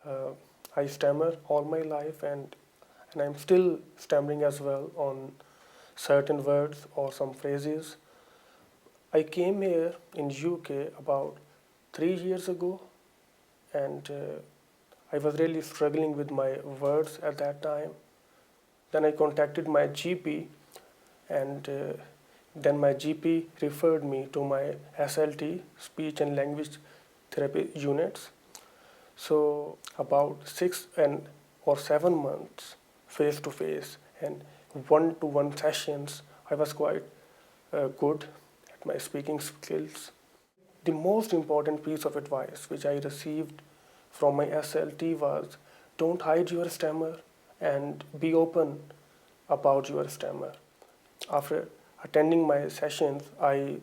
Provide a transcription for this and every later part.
Uh, I stammer all my life, and I'm still stammering as well on certain words or some phrases. I came here in UK about 3 years ago, and I was really struggling with my words at that time. Then I contacted my GP, and then my GP referred me to my SLT, speech and language therapy units. So about 6 or 7 months face to face and one-to-one sessions, I was quite good at my speaking skills. The most important piece of advice which I received from my SLT was don't hide your stammer and be open about your stammer. After attending my sessions, I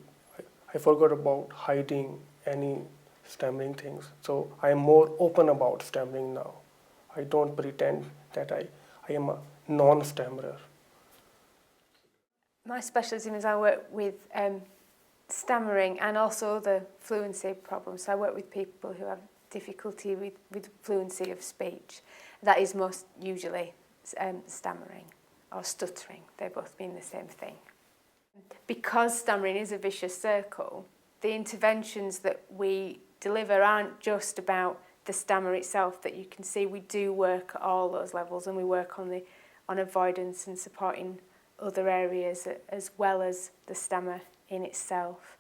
forgot about hiding any stammering things. So I am more open about stammering now. I don't pretend that I am a non-stammerer. My specialism is I work with stammering and also the fluency problems. So I work with people who have difficulty with fluency of speech. That is most usually stammering or stuttering. They both mean the same thing. Because stammering is a vicious circle, the interventions that we deliver aren't just about the stammer itself. That you can see we do work at all those levels, and we work on avoidance and supporting other areas as well as the stammer in itself.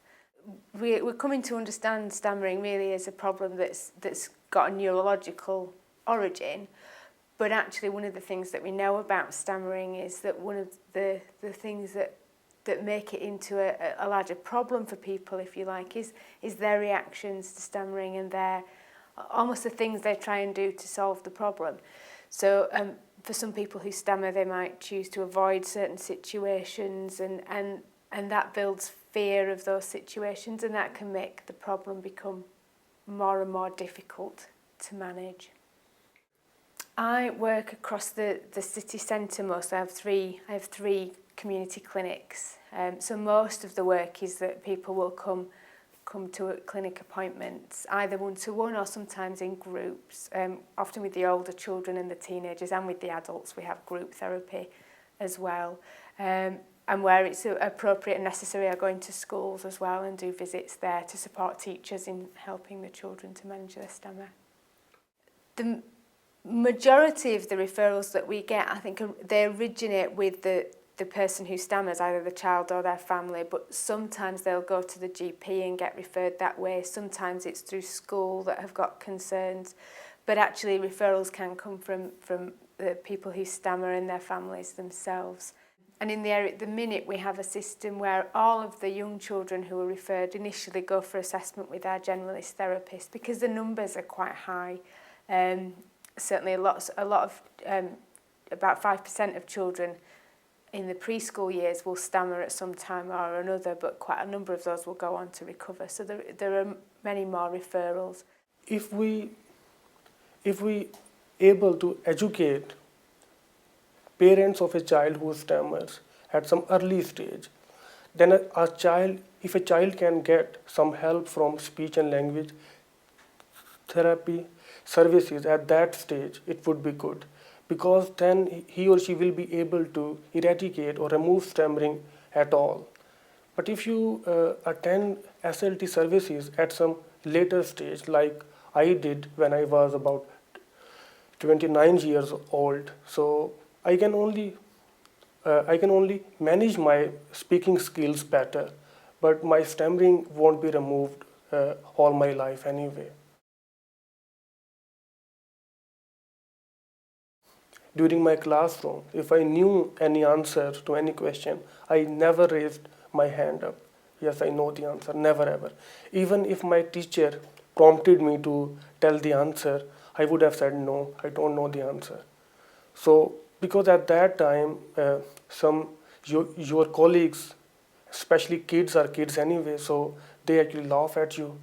We're coming to understand stammering really as a problem that's got a neurological origin, but actually one of the things that we know about stammering is that one of the things that make it into a larger problem for people, if you like, is their reactions to stammering and their almost the things they try and do to solve the problem. So for some people who stammer, they might choose to avoid certain situations, and that builds fear of those situations, and that can make the problem become more and more difficult to manage. I work across the city centre mostly. I have three community clinics. So most of the work is that people will come to clinic appointments, either one-to-one or sometimes in groups, often with the older children and the teenagers, and with the adults we have group therapy as well. And where it's appropriate and necessary, I go into schools as well and do visits there to support teachers in helping the children to manage their stammer. The majority of the referrals that we get, I think, they originate with the person who stammers, either the child or their family, but sometimes they'll go to the GP and get referred that way. Sometimes it's through school that have got concerns, but actually referrals can come from the people who stammer and their families themselves. And in the area at the minute, we have a system where all of the young children who are referred initially go for assessment with our generalist therapist, because the numbers are quite high. Certainly about 5% of children in the preschool years will stammer at some time or another, but quite a number of those will go on to recover. So there are many more referrals. If we able to educate parents of a child who stammers at some early stage, then if a child can get some help from speech and language therapy services at that stage, it would be good, because then he or she will be able to eradicate or remove stammering at all. But if you attend SLT services at some later stage, like I did when I was about 29 years old, so I can only manage my speaking skills better, but my stammering won't be removed all my life anyway. During my classroom, if I knew any answer to any question, I never raised my hand up. Yes, I know the answer, never ever. Even if my teacher prompted me to tell the answer, I would have said no, I don't know the answer. So, because at that time, your colleagues, especially kids are kids anyway, so they actually laugh at you.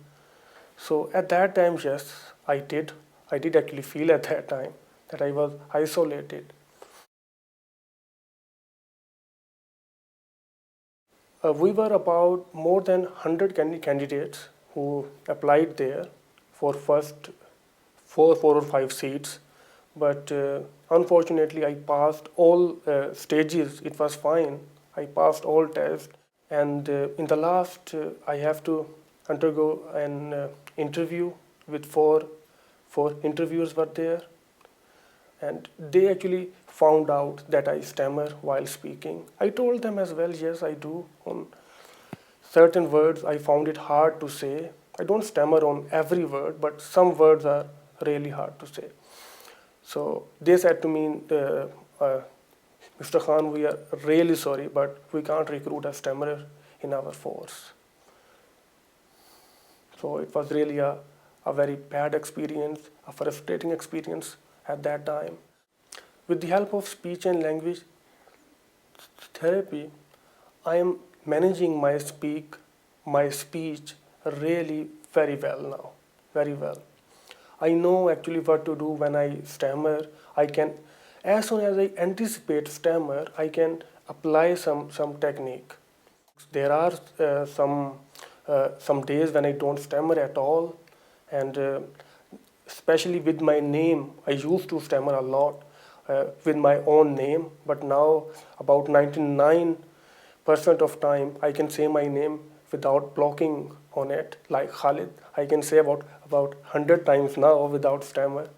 So at that time, yes, I did actually feel at that time that I was isolated. We were about more than 100 candidates who applied there for four or five seats, but unfortunately I passed all stages. It was fine. I passed all tests, and in the last, I have to undergo an interview with four interviewers were there, and they actually found out that I stammer while speaking. I told them as well, yes, I do. On certain words, I found it hard to say. I don't stammer on every word, but some words are really hard to say. So they said to me, Mr. Khan, we are really sorry, but we can't recruit a stammerer in our force. So it was really a very bad experience, a frustrating experience at that time. With the help of speech and language therapy, I am managing my speech really very well now, very well. I know actually what to do when I stammer. I can, as soon as I anticipate stammer, I can apply some technique. There are some days when I don't stammer at all, and especially with my name, I used to stammer a lot with my own name, but now about 99% of time I can say my name without blocking on it. Like Khalid, I can say about 100 times now without stammer.